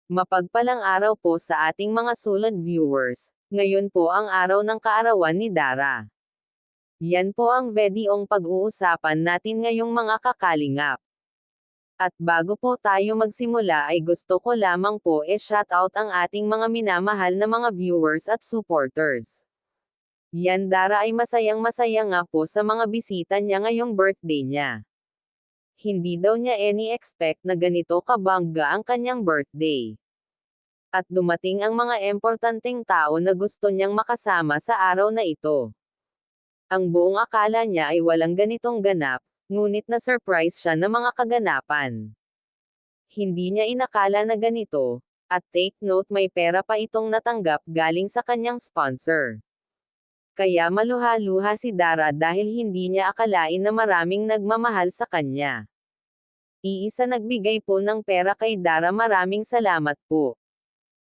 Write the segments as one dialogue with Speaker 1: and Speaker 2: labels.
Speaker 1: Mapagpalang araw po sa ating mga sulad viewers. Ngayon po ang araw ng kaarawan ni Dara. Yan po ang videong pag-uusapan natin ngayong mga kakalingap. At bago po tayo magsimula ay gusto ko lamang po shoutout ang ating mga minamahal na mga viewers at supporters. Yan Dara ay masayang masaya nga po sa mga bisita niya ngayong birthday niya. Hindi daw niya expect na ganito kabangga ang kanyang birthday. At dumating ang mga importanteng tao na gusto niyang makasama sa araw na ito. Ang buong akala niya ay walang ganitong ganap, ngunit na-surprise siya ng mga kaganapan. Hindi niya inakala na ganito, at take note may pera pa itong natanggap galing sa kanyang sponsor. Kaya maluha-luha si Dara dahil hindi niya akalain na maraming nagmamahal sa kanya. Iisa nagbigay po ng pera kay Dara, maraming salamat po.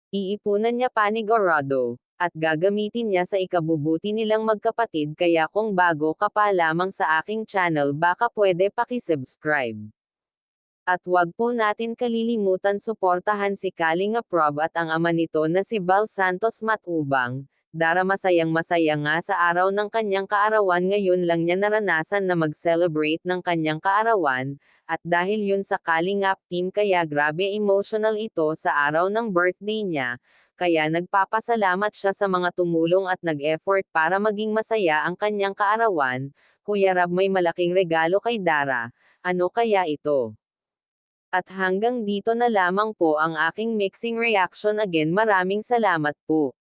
Speaker 1: Iipunan niya panigurado, at gagamitin niya sa ikabubuti nilang magkapatid, kaya kung bago ka pa lamang sa aking channel baka pwede pakisubscribe. At wag po natin kalilimutan suportahan si Kalinga Prob at ang ama nito na si Val Santos Matubang. Dara masayang masaya nga sa araw ng kanyang kaarawan, ngayon lang niya naranasan na mag-celebrate ng kanyang kaarawan, at dahil yun sa Kalingap team kaya grabe emotional ito sa araw ng birthday niya, kaya nagpapasalamat siya sa mga tumulong at nag-effort para maging masaya ang kanyang kaarawan. Kuya Rab, may malaking regalo kay Dara, ano kaya ito? At hanggang dito na lamang po ang aking mixing reaction. Again, maraming salamat po.